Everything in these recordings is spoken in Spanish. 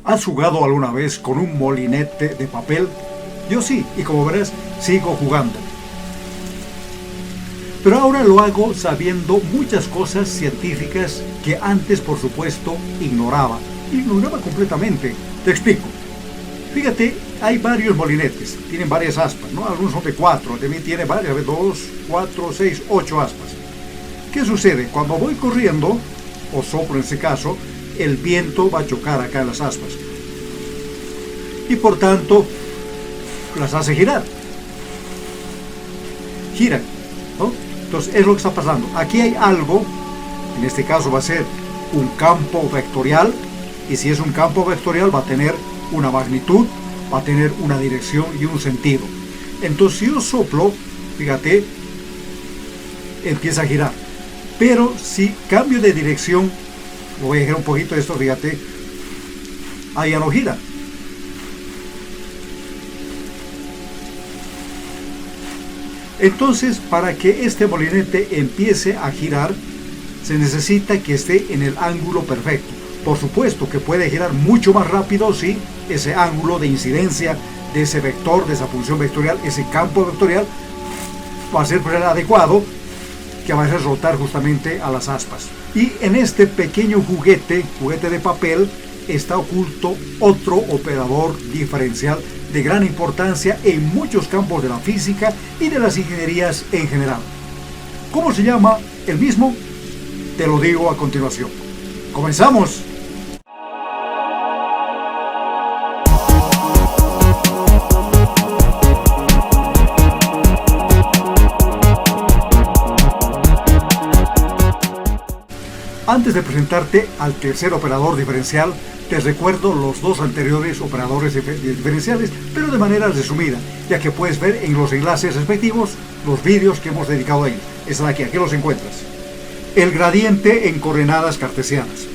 ¿Has jugado alguna vez con un molinete de papel? Yo sí, y como verás, sigo jugando. Pero ahora lo hago sabiendo muchas cosas científicas que antes, por supuesto, ignoraba. Ignoraba completamente. Te explico. Fíjate, hay varios molinetes, tienen varias aspas, ¿no? Algunos son de 4, de mí tiene varias, de 2, 4, 6, 8 aspas. ¿Qué sucede? Cuando voy corriendo, o soplo en este caso, el viento va a chocar acá en las aspas. Y por tanto, las hace girar. Giran, ¿no? Entonces, es lo que está pasando. Aquí hay algo, en este caso va a ser un campo vectorial, y si es un campo vectorial va a tener una magnitud, va a tener una dirección y un sentido. Entonces, si yo soplo, fíjate, empieza a girar. Pero si cambio de dirección, voy a girar un poquito esto, fíjate, ahí ya no gira. Entonces, para que este molinete empiece a girar, se necesita que esté en el ángulo perfecto. Por supuesto que puede girar mucho más rápido si ese ángulo de incidencia de ese vector, de esa función vectorial, ese campo vectorial, va a ser el adecuado, que va a hacer rotar justamente a las aspas. Y en este pequeño juguete de papel, está oculto otro operador diferencial de gran importancia en muchos campos de la física y de las ingenierías en general. ¿Cómo se llama el mismo? Te lo digo a continuación. ¡Comenzamos! Antes de presentarte al tercer operador diferencial, te recuerdo los dos anteriores operadores diferenciales, pero de manera resumida, ya que puedes ver en los enlaces respectivos los vídeos que hemos dedicado a ellos. Están aquí los encuentras. El gradiente en coordenadas cartesianas.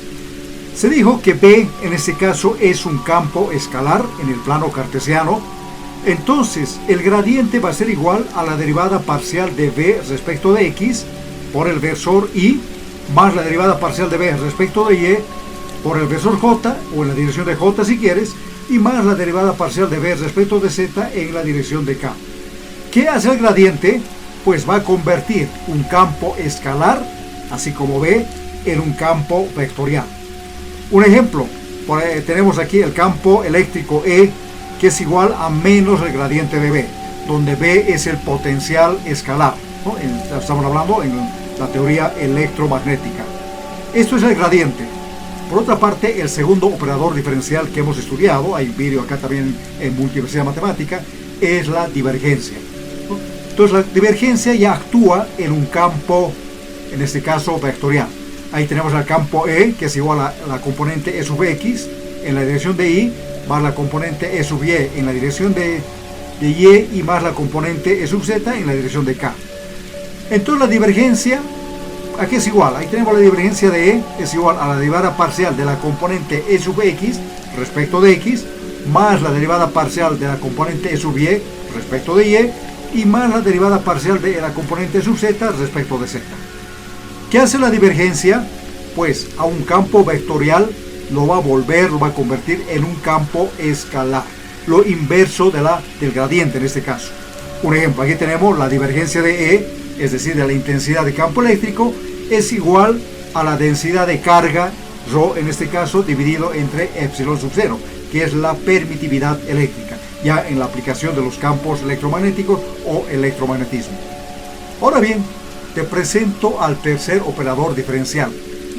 Se dijo que B, en este caso, es un campo escalar en el plano cartesiano. Entonces, el gradiente va a ser igual a la derivada parcial de B respecto de X por el versor Y, más la derivada parcial de B respecto de Y por el versor J, o en la dirección de J si quieres, y más la derivada parcial de B respecto de Z en la dirección de K. ¿Qué hace el gradiente? Pues va a convertir un campo escalar, así como B, en un campo vectorial. Un ejemplo, tenemos aquí el campo eléctrico E, que es igual a menos el gradiente de B, donde B es el potencial escalar, ¿no? Estamos hablando en la teoría electromagnética. Esto es el gradiente. Por otra parte, el segundo operador diferencial que hemos estudiado, hay un vídeo acá también en Multiversidad Matemática, es la divergencia, ¿no? Entonces la divergencia ya actúa en un campo, en este caso vectorial. Ahí tenemos el campo E, que es igual a la componente E sub X en la dirección de Y, más la componente E sub Y en la dirección de Y, y más la componente E sub Z en la dirección de K. Entonces la divergencia, ¿a qué es igual? Ahí tenemos la divergencia de E, es igual a la derivada parcial de la componente E sub X respecto de X, más la derivada parcial de la componente E sub Y respecto de Y, y más la derivada parcial de la componente E sub Z respecto de Z. ¿Qué hace la divergencia? Pues a un campo vectorial lo va a convertir en un campo escalar, lo inverso del gradiente en este caso. Un ejemplo, aquí tenemos la divergencia de E, es decir, de la intensidad de campo eléctrico, es igual a la densidad de carga, ρ en este caso, dividido entre epsilon sub 0, que es la permitividad eléctrica, ya en la aplicación de los campos electromagnéticos o electromagnetismo. Ahora bien, te presento al tercer operador diferencial,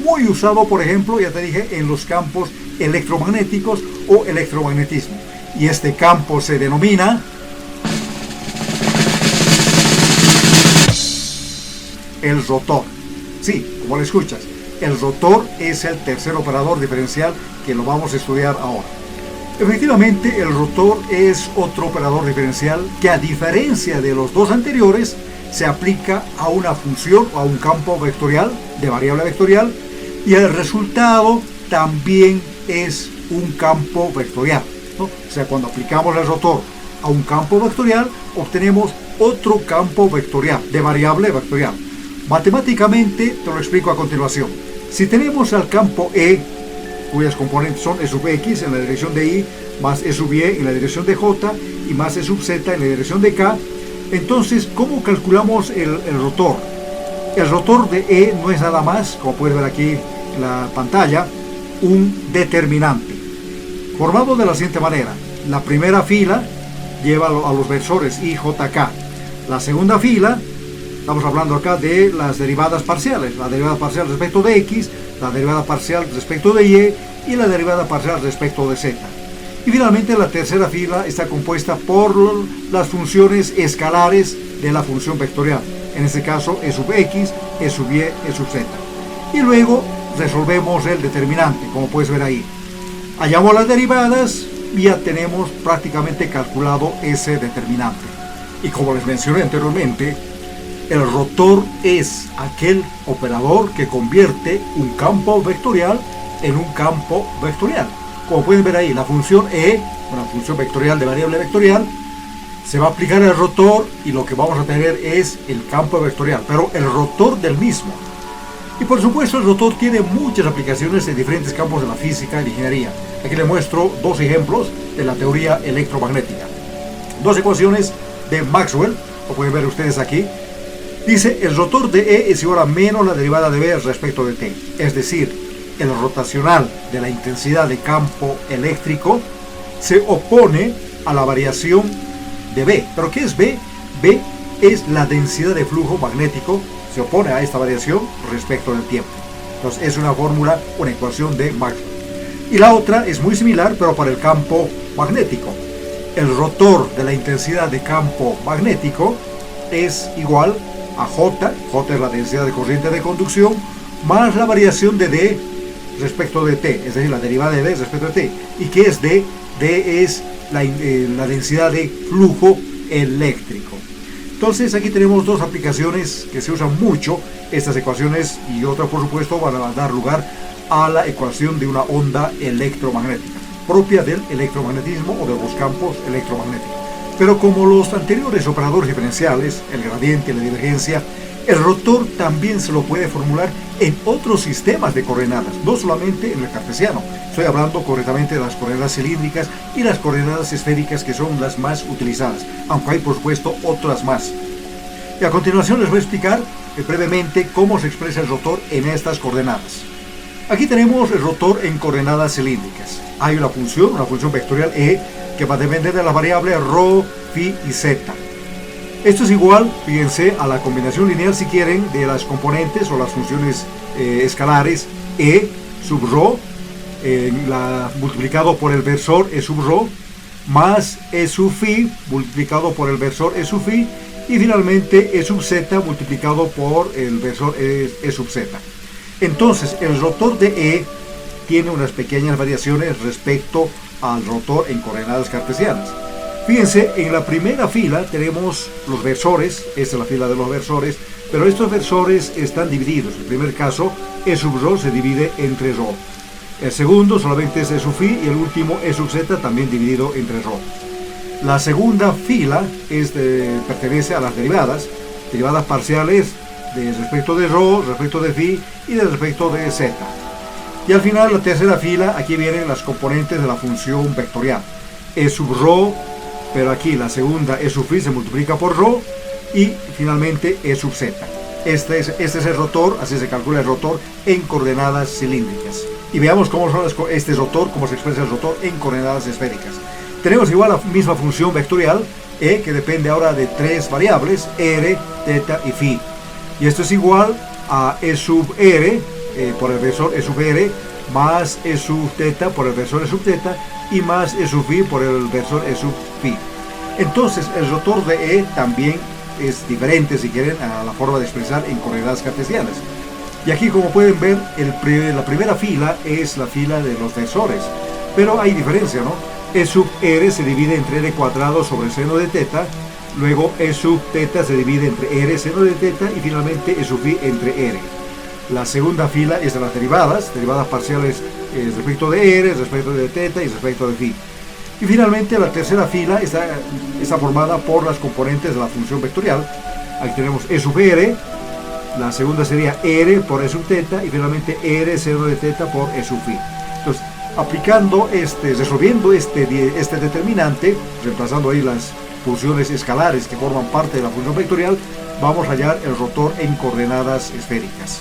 muy usado, por ejemplo, ya te dije, en los campos electromagnéticos o electromagnetismo. Y este campo se denomina el rotor. Sí, como lo escuchas, el rotor es el tercer operador diferencial que lo vamos a estudiar ahora. Efectivamente, el rotor es otro operador diferencial que, a diferencia de los dos anteriores, se aplica a una función o a un campo vectorial, de variable vectorial, y el resultado también es un campo vectorial, ¿no? O sea, cuando aplicamos el rotor a un campo vectorial, obtenemos otro campo vectorial, de variable vectorial. Matemáticamente te lo explico a continuación. Si tenemos al campo E cuyas componentes son E sub x en la dirección de y, más E sub y en la dirección de j, y más E sub z en la dirección de k. Entonces, ¿cómo calculamos el rotor? El rotor de E no es nada más, como puedes ver aquí en la pantalla, un determinante, formado de la siguiente manera. La primera fila lleva a los versores I, J, K. La segunda fila, estamos hablando acá de las derivadas parciales, la derivada parcial respecto de x, la derivada parcial respecto de y la derivada parcial respecto de z. Y finalmente la tercera fila está compuesta por las funciones escalares de la función vectorial, en este caso E sub x, E sub y, E sub z. Y luego resolvemos el determinante, como puedes ver ahí. Hallamos las derivadas y ya tenemos prácticamente calculado ese determinante. Y como les mencioné anteriormente, el rotor es aquel operador que convierte un campo vectorial en un campo vectorial. Como pueden ver ahí, la función E, una función vectorial de variable vectorial, se va a aplicar al rotor y lo que vamos a tener es el campo vectorial, pero el rotor del mismo. Y por supuesto el rotor tiene muchas aplicaciones en diferentes campos de la física y la ingeniería. Aquí les muestro dos ejemplos de la teoría electromagnética. Dos ecuaciones de Maxwell, lo pueden ver ustedes aquí. Dice, el rotor de E es igual a menos la derivada de B respecto de T. Es decir, el rotacional de la intensidad de campo eléctrico se opone a la variación de B. ¿Pero qué es B? B es la densidad de flujo magnético, se opone a esta variación respecto del tiempo. Entonces es una fórmula, una ecuación de Maxwell. Y la otra es muy similar, pero para el campo magnético. El rotor de la intensidad de campo magnético es igual a J, J es la densidad de corriente de conducción, más la variación de D respecto de T, es decir, la derivada de D respecto de T. ¿Y qué es D? D es la densidad de flujo eléctrico. Entonces aquí tenemos dos aplicaciones que se usan mucho, estas ecuaciones, y otras por supuesto van a dar lugar a la ecuación de una onda electromagnética, propia del electromagnetismo o de los campos electromagnéticos. Pero como los anteriores operadores diferenciales, el gradiente y la divergencia, el rotor también se lo puede formular en otros sistemas de coordenadas, no solamente en el cartesiano. Estoy hablando correctamente de las coordenadas cilíndricas y las coordenadas esféricas, que son las más utilizadas, aunque hay por supuesto otras más. Y a continuación les voy a explicar brevemente cómo se expresa el rotor en estas coordenadas. Aquí tenemos el rotor en coordenadas cilíndricas. Hay una función vectorial E, que va a depender de las variables ρ, φ y z. Esto es igual, fíjense, a la combinación lineal, si quieren, de las componentes o las funciones escalares E sub ρ, multiplicado por el versor E sub ρ, más E sub φ multiplicado por el versor E sub φ, y finalmente E sub z multiplicado por el versor E sub z. Entonces, el rotor de E tiene unas pequeñas variaciones respecto al rotor en coordenadas cartesianas. Fíjense, en la primera fila tenemos los versores, esta es la fila de los versores, pero estos versores están divididos. En el primer caso, E sub ρ se divide entre ρ. El segundo solamente es E sub φ y el último E sub z también dividido entre ρ. La segunda fila pertenece a las derivadas parciales respecto de ρ, respecto de φ y respecto de z. Y al final, la tercera fila, aquí vienen las componentes de la función vectorial. E sub ρ, pero aquí la segunda E sub φ se multiplica por ρ, y finalmente E sub z. Este es el rotor, así se calcula el rotor en coordenadas cilíndricas. Y veamos cómo son este rotor, cómo se expresa el rotor en coordenadas esféricas. Tenemos igual la misma función vectorial, E, que depende ahora de tres variables, r, θ y φ. Y esto es igual a E sub r, por el versor E sub r, más E sub θ por el versor E sub θ, y más E sub φ por el versor E sub φ. Entonces el rotor de E también es diferente, si quieren, a la forma de expresar en coordenadas cartesianas. Y aquí, como pueden ver, la primera fila es la fila de los versores, pero hay diferencia, ¿no? E sub r se divide entre r cuadrado sobre seno de θ, luego E sub θ se divide entre r seno de θ, y finalmente E sub φ entre r. La segunda fila es de las derivadas parciales respecto de r, respecto de θ y respecto de φ. Y finalmente la tercera fila está formada por las componentes de la función vectorial. Aquí tenemos E sub r, la segunda sería r por E sub θ, y finalmente r seno de θ por E sub φ. Entonces, aplicando resolviendo este determinante, reemplazando ahí las funciones escalares que forman parte de la función vectorial, vamos a hallar el rotor en coordenadas esféricas.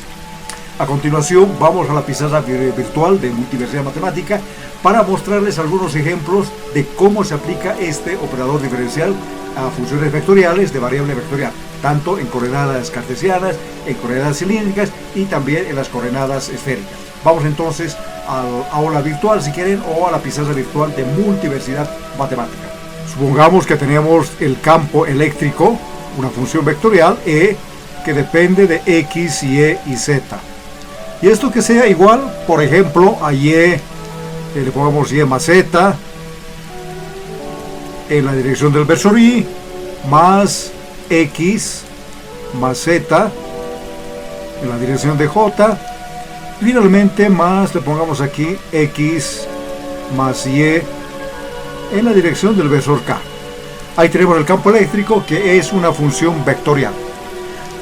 A continuación vamos a la pizarra virtual de Multiversidad Matemática para mostrarles algunos ejemplos de cómo se aplica este operador diferencial a funciones vectoriales de variable vectorial, tanto en coordenadas cartesianas, en coordenadas cilíndricas y también en las coordenadas esféricas. Vamos entonces al aula virtual, si quieren, o a la pizarra virtual de Multiversidad Matemática. Supongamos que tenemos el campo eléctrico, una función vectorial E, que depende de X, Y y Z. Y esto que sea igual, por ejemplo, a Y, le pongamos Y más Z, en la dirección del versor Y, más X más Z, en la dirección de J, y finalmente más, le pongamos aquí X más Y, en la dirección del versor K. Ahí tenemos el campo eléctrico, que es una función vectorial.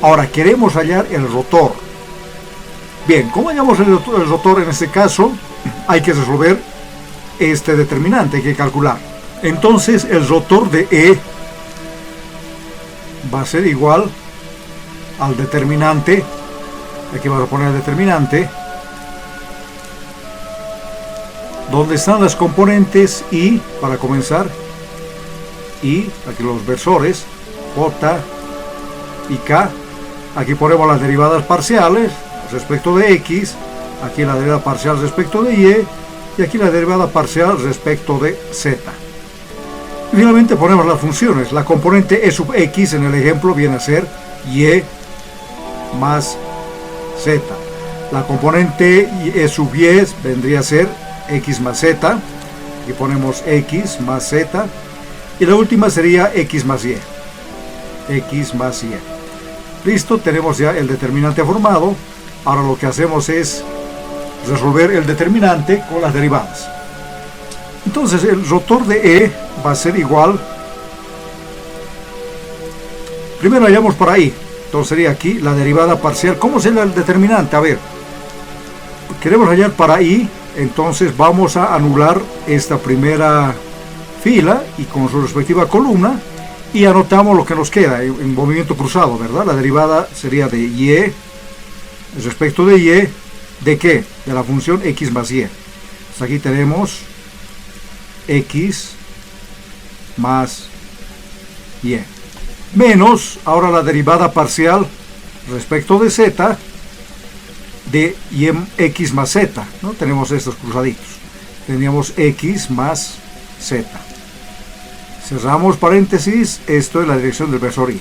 Ahora queremos hallar el rotor. Bien, ¿cómo hallamos el rotor en este caso? Hay que resolver este determinante, hay que calcular. Entonces el rotor de E va a ser igual al determinante. Aquí vamos a poner el determinante, donde están las componentes Y, para comenzar, Y, aquí los versores, J y K. Aquí ponemos las derivadas parciales respecto de X, aquí la derivada parcial respecto de Y, y aquí la derivada parcial respecto de Z. Y finalmente ponemos las funciones. La componente E sub X en el ejemplo viene a ser Y más Z. La componente E sub Y vendría a ser X más Z. Aquí ponemos X más Z. Y la última sería X más Y. X más Y. Listo, tenemos ya el determinante formado. Ahora lo que hacemos es resolver el determinante con las derivadas. Entonces el rotor de E va a ser igual. Primero hallamos para I. Entonces sería aquí la derivada parcial. ¿Cómo sería el determinante? A ver, queremos hallar para I. Entonces vamos a anular esta primera fila y con su respectiva columna, y anotamos lo que nos queda en movimiento cruzado, ¿verdad? La derivada sería de Y respecto de Y, ¿de qué? De la función X más Y. Entonces aquí tenemos X más Y. Menos, ahora la derivada parcial respecto de Z, de X más Z, ¿no? Tenemos estos cruzaditos. Teníamos X más Z. Cerramos paréntesis, esto es la dirección del versor Y.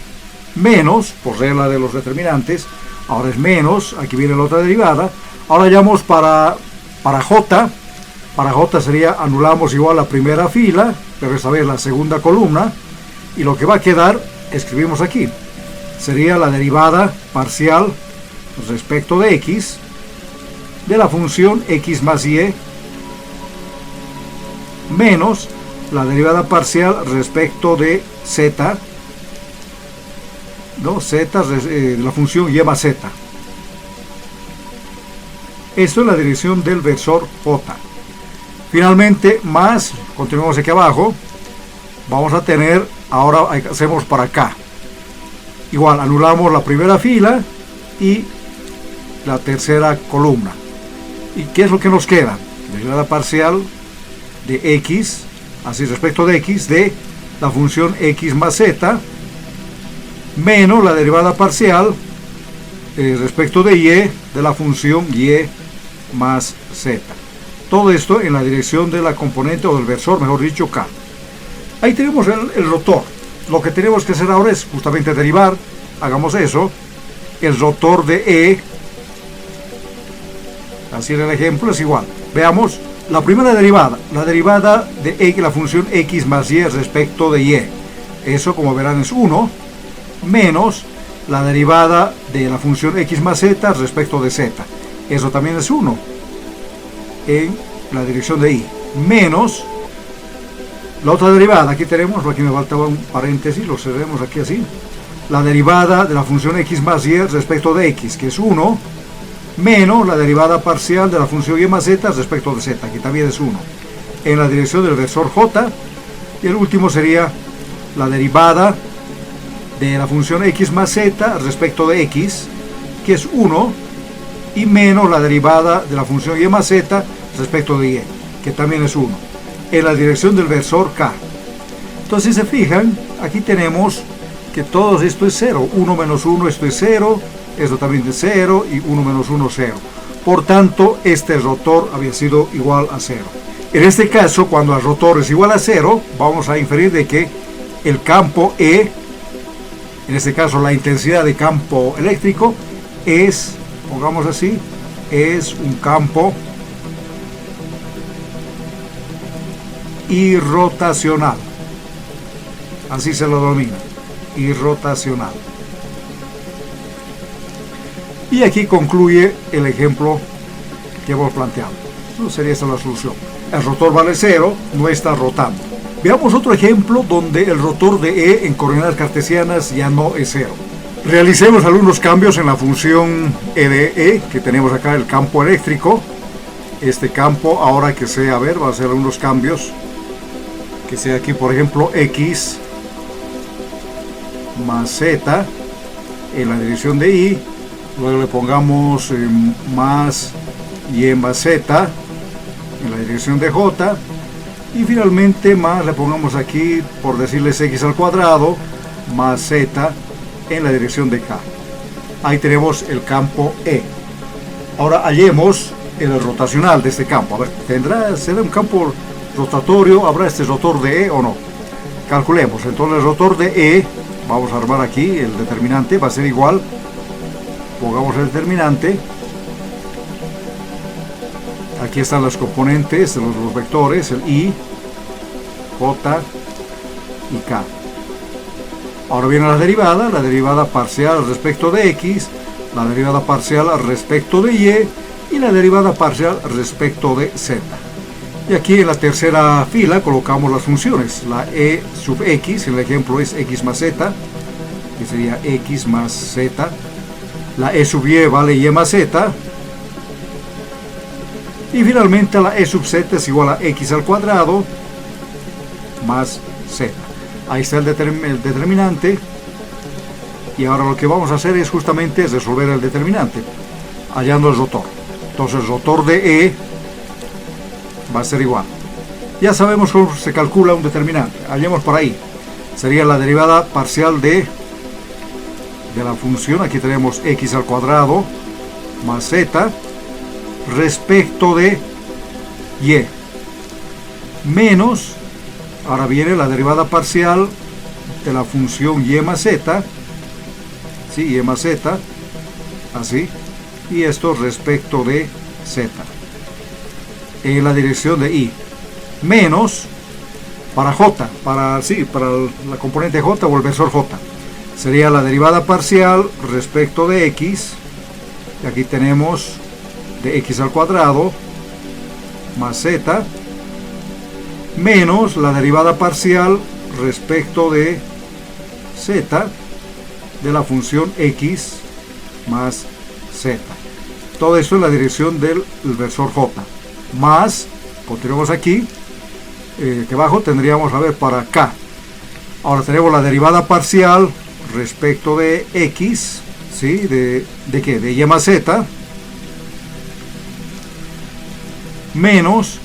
Menos, por regla de los determinantes, ahora es menos, aquí viene la otra derivada. Ahora hallamos para J. Para J sería, anulamos igual la primera fila, pero esta vez la segunda columna, y lo que va a quedar, escribimos aquí, sería la derivada parcial respecto de X, de la función X más Y, menos la derivada parcial respecto de Z, ¿no? Z, la función Y más Z. Esto es la dirección del versor J. Finalmente, más, continuamos aquí abajo, vamos a tener, ahora hacemos para acá. Igual, anulamos la primera fila y la tercera columna. ¿Y qué es lo que nos queda? La derivada parcial de X, así respecto de X, de la función X más Z, menos la derivada parcial respecto de Y, de la función Y más Z. Todo esto en la dirección de la componente o del versor, mejor dicho, K. Ahí tenemos el rotor. Lo que tenemos que hacer ahora es justamente derivar. Hagamos eso. El rotor de E, así en el ejemplo, es igual. Veamos la primera derivada. La derivada de E, la función X más Y respecto de Y. Eso, como verán, es 1. Menos la derivada de la función X más Z respecto de Z. Eso también es 1. En la dirección de Y. Menos la otra derivada. Aquí tenemos, aquí me faltaba un paréntesis, lo cerremos aquí así. La derivada de la función X más Y respecto de X, que es 1, menos la derivada parcial de la función y más z respecto de z, que también es 1, en la dirección del versor j. Y el último sería la derivada de la función x más z respecto de x, que es 1, y menos la derivada de la función y más z respecto de y, que también es 1, en la dirección del versor k. Entonces, si se fijan, aquí tenemos que todo esto es 0. 1 menos 1, esto es 0, esto también es 0, y 1 menos 1, 0. Por tanto, este rotor había sido igual a 0. En este caso, cuando el rotor es igual a 0, vamos a inferir de que el campo E, en este caso la intensidad de campo eléctrico, es, pongamos así, es un campo irrotacional. Así se lo denomina, irrotacional. Y aquí concluye el ejemplo que hemos planteado. Eso sería esa la solución. El rotor vale 0, no está rotando. Veamos otro ejemplo donde el rotor de E en coordenadas cartesianas ya no es 0. Realicemos algunos cambios en la función E de E, que tenemos acá el campo eléctrico. Este campo, ahora que sea, a ver, va a hacer algunos cambios. Que sea aquí, por ejemplo, X más Z en la dirección de Y. Luego le pongamos más Y más Z en la dirección de J, y finalmente más le pongamos aquí, por decirles x al cuadrado más z en la dirección de k. Ahí tenemos el campo E. Ahora hallemos el rotacional de este campo. A ver, ¿será un campo rotatorio? ¿Habrá este rotor de E o no? Calculemos. Entonces el rotor de E, vamos a armar aquí el determinante, va a ser igual, pongamos el determinante. Aquí están los componentes de los vectores, el I, J y K. Ahora viene la derivada parcial respecto de X, la derivada parcial respecto de Y la derivada parcial respecto de Z. Y aquí en la tercera fila colocamos las funciones. La E sub X, en el ejemplo es X más Z, que sería X más Z. La E sub Y vale Y más Z. Y finalmente la E sub z es igual a x al cuadrado más z. Ahí está el determinante. Y ahora lo que vamos a hacer es justamente resolver el determinante, hallando el rotor. Entonces el rotor de E va a ser igual. Ya sabemos cómo se calcula un determinante. Hallemos por ahí. Sería la derivada parcial de la función. Aquí tenemos x al cuadrado más z respecto de y, menos, ahora viene la derivada parcial de la función y más z, ¿sí? Y más z, así, y esto respecto de z, en la dirección de y, menos, para j, para la componente j o el versor j, sería la derivada parcial respecto de x, y aquí tenemos de x al cuadrado más z, menos la derivada parcial respecto de z de la función x más z. Todo esto en la dirección del versor j, más, continuamos aquí, que abajo tendríamos, a ver, para k. Ahora tenemos la derivada parcial respecto de x, ¿sí? ¿De qué? De y más z, menos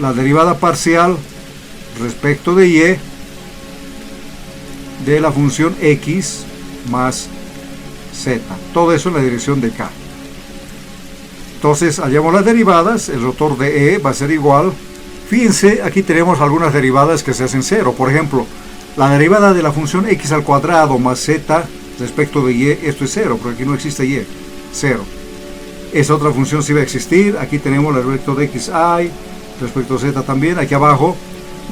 la derivada parcial respecto de y de la función x más z. Todo eso en la dirección de k. Entonces hallamos las derivadas. El rotor de E va a ser igual. Fíjense, aquí tenemos algunas derivadas que se hacen 0. Por ejemplo, la derivada de la función x al cuadrado más z respecto de y, esto es 0, porque aquí no existe y, 0. Esa otra función sí va a existir. Aquí tenemos el respecto de xi respecto de z también. Aquí abajo,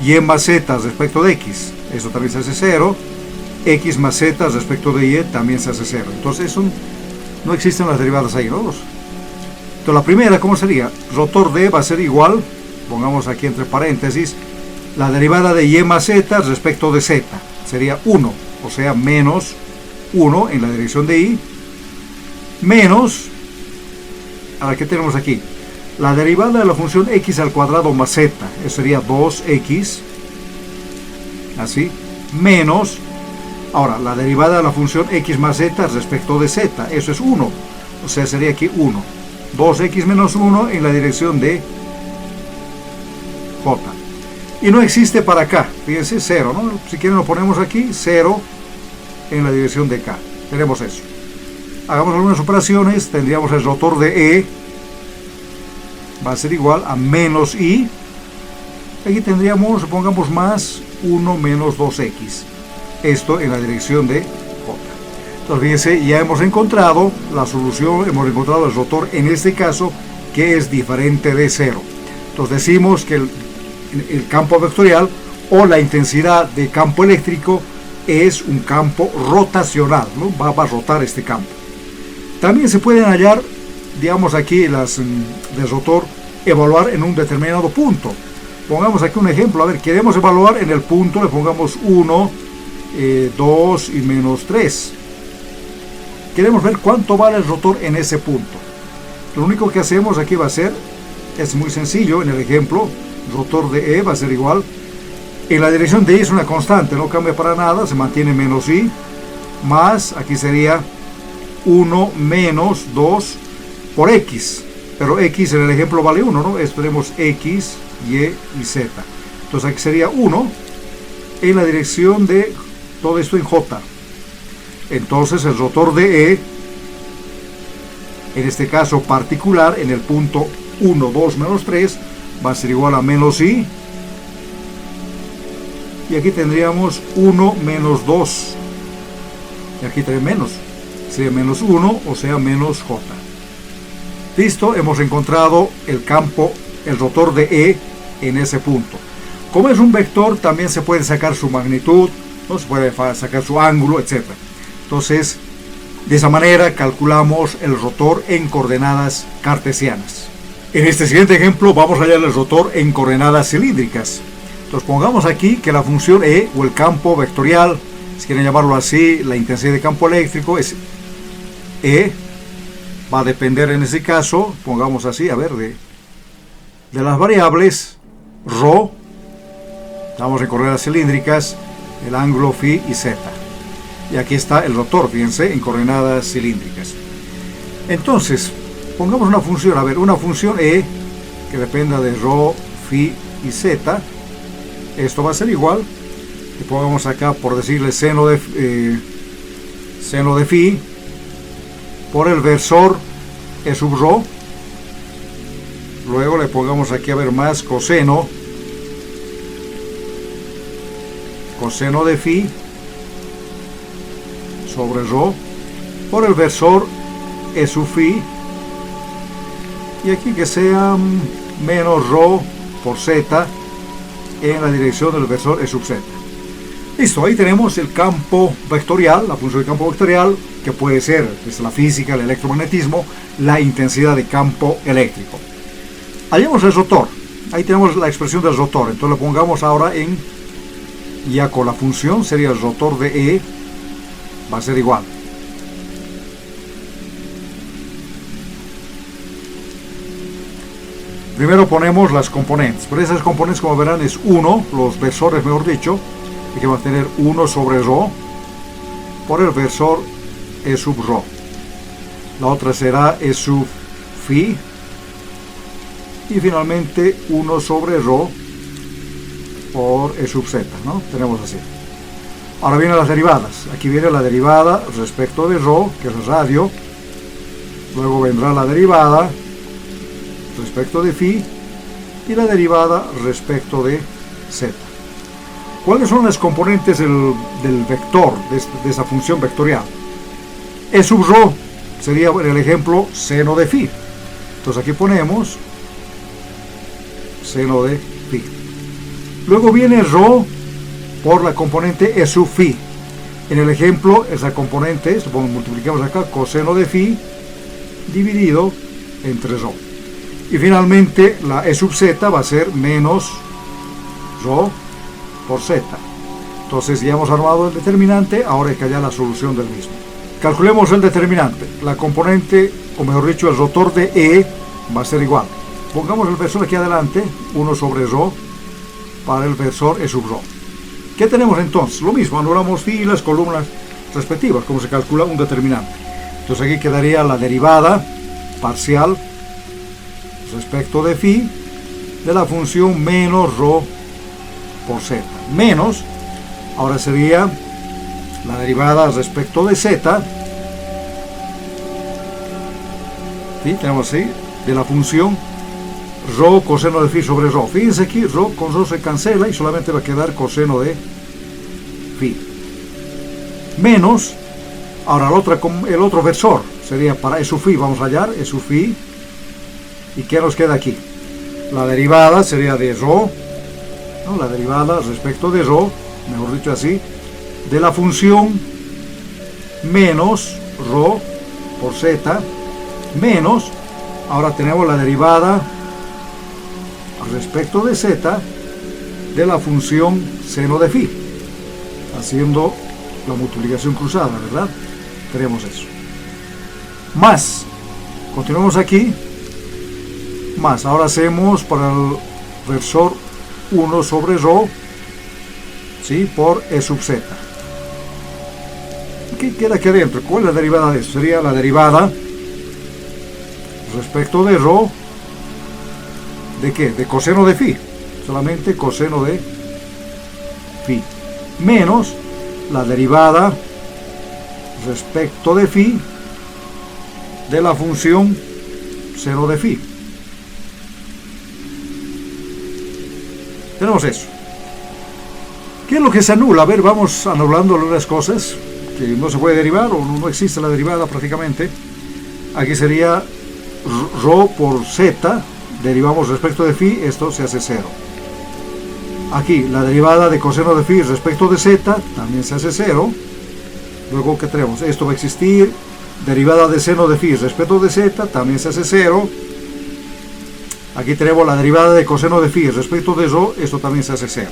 y más z respecto de x, eso también se hace 0. X más z respecto de y también se hace 0. Entonces no existen las derivadas ahí, ¿no? Entonces la primera, ¿cómo sería? Rotor de va a ser igual, pongamos aquí entre paréntesis, la derivada de y más z respecto de z. Sería 1, o sea, menos 1 en la dirección de y, menos Ahora, ¿qué tenemos aquí? La derivada de la función x al cuadrado más z, eso sería 2x, así, menos, ahora, la derivada de la función x más z respecto de z, eso es 1, o sea, sería aquí 1. 2x menos 1 en la dirección de j. Y no existe para acá, fíjense, 0, ¿no? Si quieren lo ponemos aquí, 0 en la dirección de k. Tenemos eso. Hagamos algunas operaciones, tendríamos el rotor de E, va a ser igual a menos I. Aquí tendríamos, pongamos más 1 menos 2x. Esto en la dirección de j. Entonces, fíjense, ya hemos encontrado la solución, hemos encontrado el rotor en este caso, que es diferente de 0. Entonces decimos que el campo vectorial o la intensidad de campo eléctrico es un campo rotacional, ¿no? Va a rotar este campo. También se pueden hallar, digamos aquí, las del rotor, evaluar en un determinado punto. Pongamos aquí un ejemplo, a ver, queremos evaluar en el punto, le pongamos 1, 2 y menos 3. Queremos ver cuánto vale el rotor en ese punto. Lo único que hacemos aquí va a ser, es muy sencillo, en el ejemplo, rotor de E va a ser igual, en la dirección de I es una constante, no cambia para nada, se mantiene menos I, más, aquí sería 1 menos 2 por X, pero X en el ejemplo vale 1, ¿no? Esto tenemos X, Y y Z. Entonces aquí sería 1 en la dirección de todo esto en J. Entonces el rotor de E, en este caso particular, en el punto 1, 2, menos 3, va a ser igual a menos I. Y aquí tendríamos 1 menos 2. Y aquí tenemos menos. Sería menos 1, o sea, menos J. Listo, hemos encontrado el campo, el rotor de E en ese punto. Como es un vector, también se puede sacar su magnitud, ¿no? Se puede sacar su ángulo, etc. Entonces, de esa manera calculamos el rotor en coordenadas cartesianas. En este siguiente ejemplo vamos a hallar el rotor en coordenadas cilíndricas. Entonces pongamos aquí que la función E, o el campo vectorial, si quieren llamarlo así, la intensidad de campo eléctrico es E, va a depender en ese caso, pongamos así, a ver, de las variables ρ, estamos en coordenadas cilíndricas, el ángulo φ y z. Y aquí está el rotor, fíjense, en coordenadas cilíndricas. Entonces, pongamos una función, a ver, una función E que dependa de ρ, φ y z. Esto va a ser igual, que pongamos acá, por decirle, seno de φ por el versor E sub ρ. Luego le pongamos aquí, a ver, más coseno de φ sobre ρ por el versor E sub φ, y aquí que sea menos ρ por z en la dirección del versor E sub z. Listo, ahí tenemos el campo vectorial, la función de campo vectorial, que puede ser, desde la física, el electromagnetismo, la intensidad de campo eléctrico. Hallemos el rotor, ahí tenemos la expresión del rotor, entonces lo pongamos ahora en, ya con la función, sería el rotor de E, va a ser igual. Primero ponemos las componentes, pero esas componentes, como verán, es 1, los versores mejor dicho, y que va a tener 1 sobre ρ por el versor E sub ρ. La otra será E sub φ, y finalmente 1 sobre ρ por E sub z, ¿no? Tenemos así. Ahora vienen las derivadas. Aquí viene la derivada respecto de ρ, que es el radio. Luego vendrá la derivada respecto de φ y la derivada respecto de z. ¿Cuáles son las componentes del vector, de esa función vectorial? E sub ρ sería, en el ejemplo, seno de φ. Entonces aquí ponemos seno de φ. Luego viene ρ por la componente E sub φ. En el ejemplo, esa componente, multiplicamos acá, coseno de φ dividido entre ρ. Y finalmente la E sub z va a ser menos ρ por z. Entonces ya hemos armado el determinante, ahora hay que hallar la solución del mismo. Calculemos el determinante. La componente, o mejor dicho, el rotor de E va a ser igual. Pongamos el versor aquí adelante, 1 sobre ρ, para el versor E sub ρ. ¿Qué tenemos entonces? Lo mismo, anulamos filas, columnas respectivas, como se calcula un determinante. Entonces aquí quedaría la derivada parcial respecto de phi de la función menos ρ por z. Menos, ahora sería la derivada respecto de z, ¿sí? Tenemos así, de la función ρ coseno de phi sobre ρ. Fíjense aquí, ρ con ρ se cancela y solamente va a quedar coseno de phi. Menos, ahora el otro versor sería para E sub phi, vamos a hallar E sub phi. ¿Y qué nos queda aquí? La derivada sería de ρ, ¿no? La derivada respecto de ρ, mejor dicho así, de la función menos ρ por z, menos, ahora tenemos la derivada respecto de z de la función seno de phi, haciendo la multiplicación cruzada, ¿verdad? Tenemos eso. Más, continuamos aquí, más, ahora hacemos para el versor 1 sobre ρ, ¿sí? Por E sub z. ¿Qué queda aquí adentro? ¿Cuál es la derivada de eso? Sería la derivada respecto de ρ, ¿de qué? De coseno de phi, solamente coseno de phi, menos la derivada respecto de phi de la función seno de phi. Tenemos eso. ¿Qué es lo que se anula? A ver, vamos anulando algunas cosas que no se puede derivar o no existe la derivada prácticamente. Aquí sería ρ por z, derivamos respecto de phi, esto se hace 0. Aquí la derivada de coseno de phi respecto de z también se hace 0. Luego, ¿qué tenemos? Esto va a existir. Derivada de seno de phi respecto de z también se hace 0. Aquí tenemos la derivada de coseno de phi respecto de ρ, esto también se hace 0.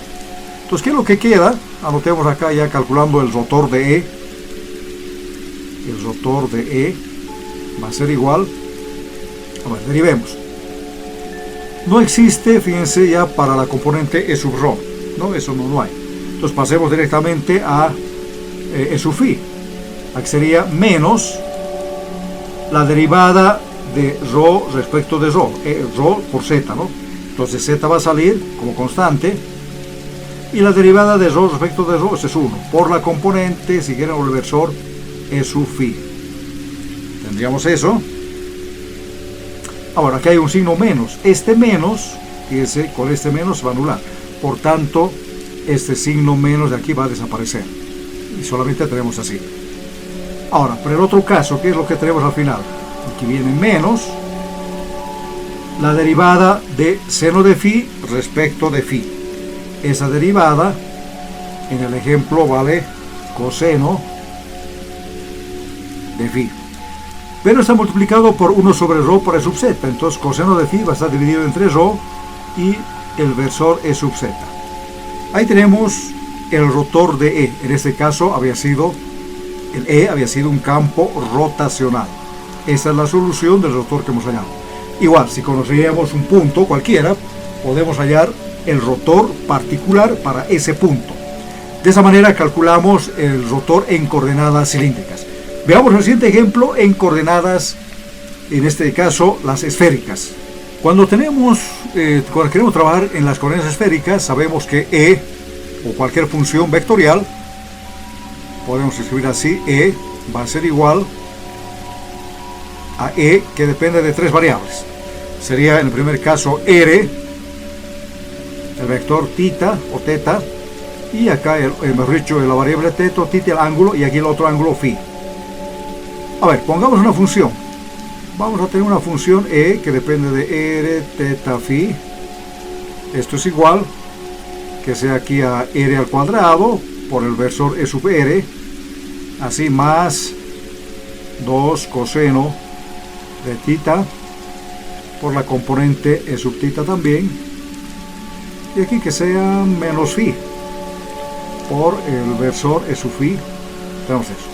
Entonces, ¿qué es lo que queda? Anotemos acá ya calculando el rotor de E. El rotor de E va a ser igual. A ver, derivemos. No existe, fíjense, ya para la componente E sub ρ, ¿no? Eso no hay. Entonces pasemos directamente a E sub phi. Aquí sería menos la derivada de ρ respecto de ρ, ρ por z, ¿no? Entonces z va a salir como constante y la derivada de ρ respecto de ρ es 1 por la componente, si quieren, el versor E sub phi. Tendríamos eso. Ahora, aquí hay un signo menos. Este menos, fíjense, con este menos se va a anular. Por tanto, este signo menos de aquí va a desaparecer. Y solamente tenemos así. Ahora, para el otro caso, ¿qué es lo que tenemos al final? Aquí viene menos la derivada de seno de phi respecto de phi. Esa derivada, en el ejemplo, vale coseno de phi. Pero está multiplicado por 1 sobre ρ por E sub z. Entonces coseno de phi va a estar dividido entre ρ y el versor E sub z. Ahí tenemos el rotor de E. En este caso el E había sido un campo rotacional. Esa es la solución del rotor que hemos hallado. Igual, si conociéramos un punto cualquiera, podemos hallar el rotor particular para ese punto. De esa manera calculamos el rotor en coordenadas cilíndricas. Veamos el siguiente ejemplo en coordenadas, en este caso las esféricas. Cuando queremos trabajar en las coordenadas esféricas, sabemos que E, o cualquier función vectorial, podemos escribir así: E va a ser igual a E, que depende de 3 variables. Sería en el primer caso R, el vector tita o teta, y acá mejor dicho, la variable teta o tita, el ángulo, y aquí el otro ángulo phi. A ver, pongamos una función. Vamos a tener una función E que depende de R, teta, phi. Esto es igual que sea aquí a R al cuadrado por el versor E sub R, así más 2 coseno de tita por la componente E sub tita también, y aquí que sea menos phi por el versor E sub phi. Tenemos eso.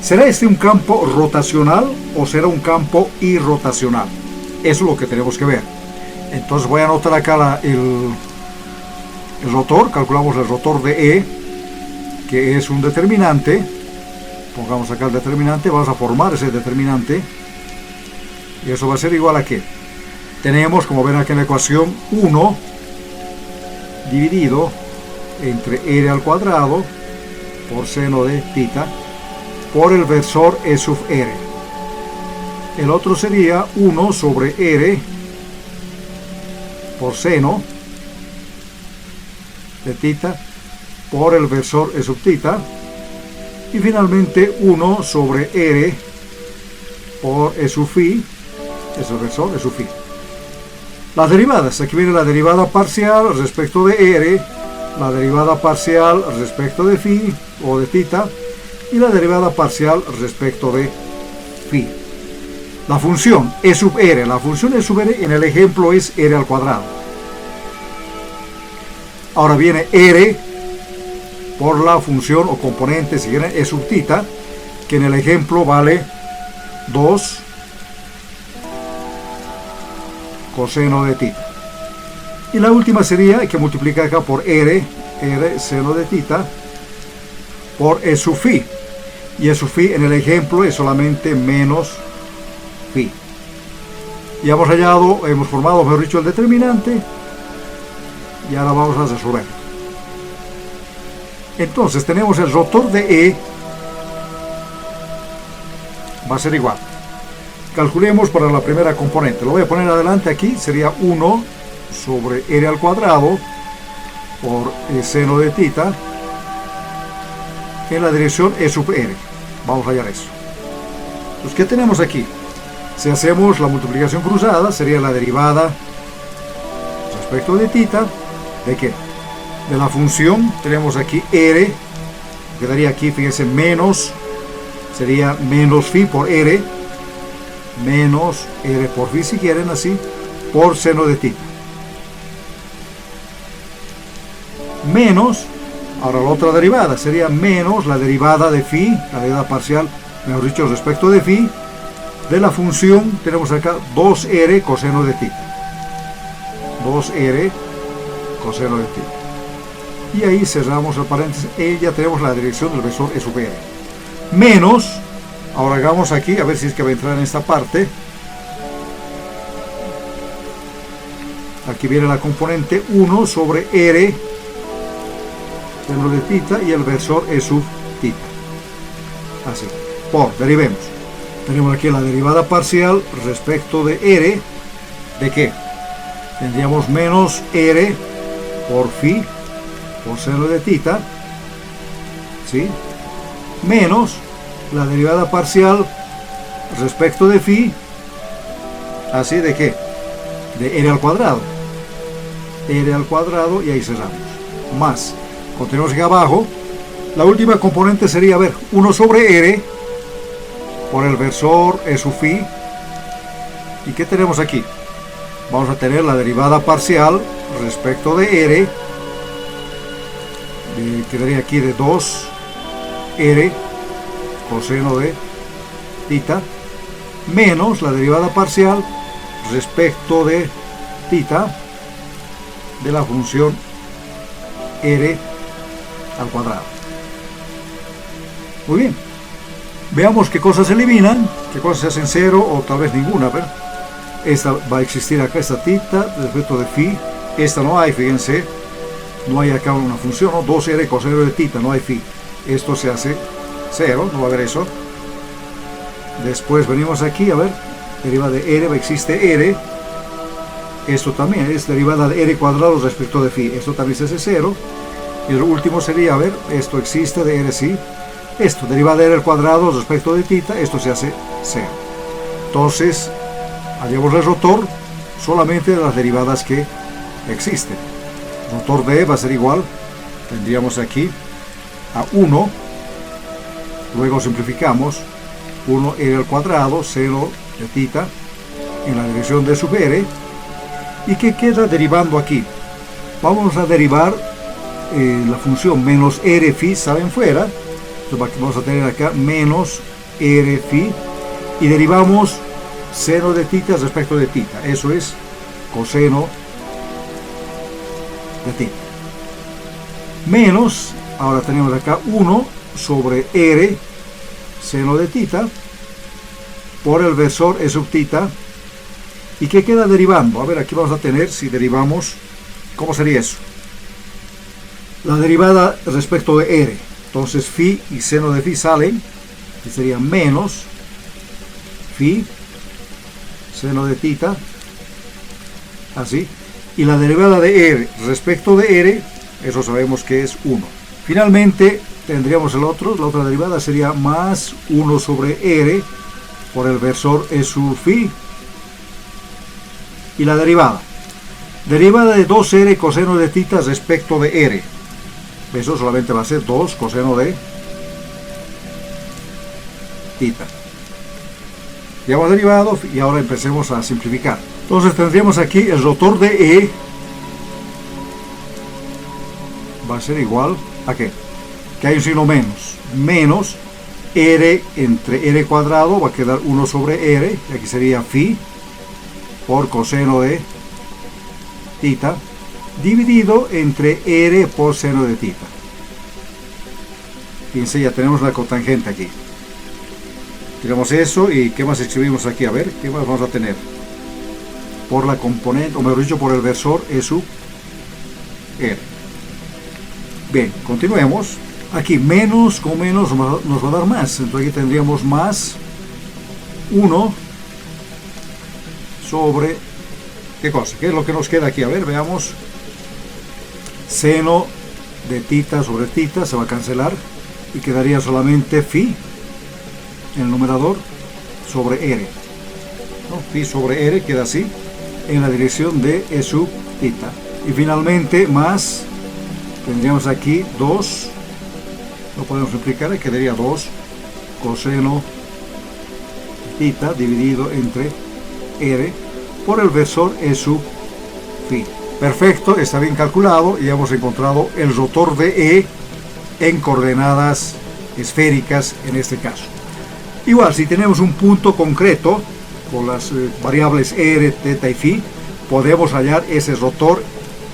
¿Será este un campo rotacional o será un campo irrotacional? Eso es lo que tenemos que ver. Entonces voy a anotar acá el rotor. Calculamos el rotor de E, que es un determinante. Pongamos acá el determinante, vamos a formar ese determinante. Y eso va a ser igual a ¿qué? Tenemos, como ven aquí en la ecuación, 1 dividido entre R al cuadrado por seno de θ por el versor E sub R. El otro sería 1 sobre R por seno de θ por el versor E sub θ. Y finalmente 1 sobre R por E sub phi, es el versor E sub phi. Las derivadas, aquí viene la derivada parcial respecto de R, la derivada parcial respecto de phi o de θ y la derivada parcial respecto de phi. La función E sub R, la función E sub R en el ejemplo es R al cuadrado. Ahora viene R por la función o componente, si quieren, E sub θ, que en el ejemplo vale 2 coseno de θ. Y la última sería, hay que multiplicar acá por R seno de θ, por E sub phi. Y E sub phi en el ejemplo es solamente menos phi. Ya hemos hallado, hemos formado, mejor dicho, el determinante. Y ahora vamos a resolver. Entonces tenemos el rotor de E, va a ser igual. Calculemos para la primera componente. Lo voy a poner adelante aquí, sería 1 sobre R al cuadrado por seno de θ en la dirección E sub R. Vamos a hallar eso. Entonces, ¿qué tenemos aquí? Si hacemos la multiplicación cruzada, sería la derivada respecto de θ, ¿de qué? De la función. Tenemos aquí R, quedaría aquí, fíjense, menos, sería menos phi por R, menos R por phi, si quieren así, por seno de θ. Menos, ahora la otra derivada, sería menos la derivada de phi, la derivada parcial, mejor dicho, respecto de phi, de la función, tenemos acá 2R coseno de θ. 2R coseno de θ. Y ahí cerramos el paréntesis, y ya tenemos la dirección del versor E sub R. Menos, ahora hagamos aquí, a ver si es que va a entrar en esta parte. Aquí viene la componente 1 sobre R seno de θ y el versor E sub θ. Así, por, derivemos. Tenemos aquí la derivada parcial respecto de R, ¿de qué? Tendríamos menos R por phi por seno de θ, ¿sí? Menos la derivada parcial respecto de phi, así de qué? De R al cuadrado. R al cuadrado, y ahí cerramos. Más, continuamos aquí abajo. La última componente sería, a ver, 1 sobre R por el versor E sub phi. ¿Y qué tenemos aquí? Vamos a tener la derivada parcial respecto de R, quedaría aquí de 2R coseno de θ, menos la derivada parcial respecto de θ de la función R al cuadrado. Muy bien, veamos qué cosas se eliminan, qué cosas se hacen cero o tal vez ninguna. ¿Ver? Esta va a existir acá, esta θ respecto de phi, esta no hay, fíjense, no hay acá una función, ¿no? 2R coseno de θ, no hay phi, esto se hace cero, no va a haber eso. Después venimos aquí, a ver, derivada de R, existe R, esto también es derivada de R cuadrado respecto de phi, esto también se hace cero. Y lo último sería, a ver, esto existe de R, sí, esto, derivada de R al cuadrado respecto de θ, esto se hace cero. Entonces, hallamos el rotor solamente de las derivadas que existen. El rotor de E va a ser igual, tendríamos aquí a 1, luego simplificamos, 1R al cuadrado, seno de θ, en la dirección de sub R. ¿Y qué queda derivando aquí? Vamos a derivar la función menos R phi, salen fuera, Entonces vamos a tener acá menos r phi y derivamos seno de tita respecto de tita. Eso es coseno de tita. Menos, ahora tenemos acá 1 sobre r seno de tita por el versor e sub tita. ¿Y qué queda derivando? A ver, aquí vamos a tener, si derivamos, ¿cómo sería eso? La derivada respecto de r. Entonces phi y seno de phi salen, que sería menos phi seno de tita, así. Y la derivada de r respecto de r, eso sabemos que es 1. Finalmente tendríamos la otra derivada sería más 1 sobre r por el versor e sub phi. Y la derivada de 2r coseno de tita respecto de r. Eso solamente va a ser 2 coseno de tita. Ya hemos derivado y ahora empecemos a simplificar. Entonces tendríamos aquí el rotor de E va a ser igual a ¿qué? Que hay un signo menos. Menos R entre R cuadrado va a quedar 1 sobre R. Y aquí sería phi por coseno de tita dividido entre R por seno de tita. Fíjense, ya tenemos la cotangente aquí. Tenemos eso y ¿qué más escribimos aquí? A ver, ¿qué más vamos a tener? Por la componente, o mejor dicho, por el versor E sub R. Bien, continuemos. Aquí menos con menos nos va a dar más. Entonces aquí tendríamos más 1 sobre... ¿Qué cosa? ¿Qué es lo que nos queda aquí? A ver, veamos. Seno de tita sobre tita se va a cancelar y quedaría solamente phi en el numerador sobre r, ¿no? Phi sobre r queda así en la dirección de E sub tita. Y finalmente más, tendríamos aquí 2, lo podemos simplificar, quedaría 2 coseno tita dividido entre r por el versor E sub phi. Perfecto, está bien calculado y hemos encontrado el rotor de E en coordenadas esféricas en este caso. Igual, si tenemos un punto concreto con las variables r, θ y phi, podemos hallar ese rotor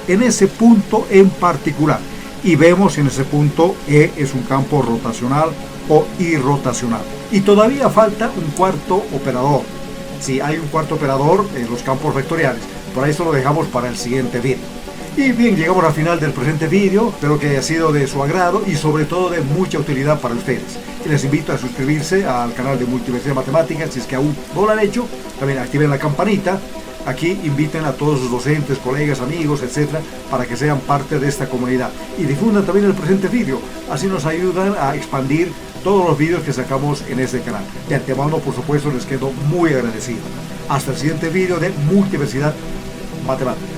en ese punto en particular. Y vemos en ese punto E es un campo rotacional o irrotacional. Y todavía falta un cuarto operador. Si hay un cuarto operador en los campos vectoriales. Por ahí eso lo dejamos para el siguiente vídeo. Y bien, llegamos al final del presente vídeo. Espero que haya sido de su agrado y sobre todo de mucha utilidad para ustedes. Y les invito a suscribirse al canal de Multiversidad Matemáticas si es que aún no lo han hecho. También activen la campanita. Aquí inviten a todos sus docentes, colegas, amigos, etcétera, para que sean parte de esta comunidad. Y difundan también el presente vídeo. Así nos ayudan a expandir todos los vídeos que sacamos en este canal. De antemano, por supuesto, les quedo muy agradecido. Hasta el siguiente vídeo de Multiversidad Matemáticas.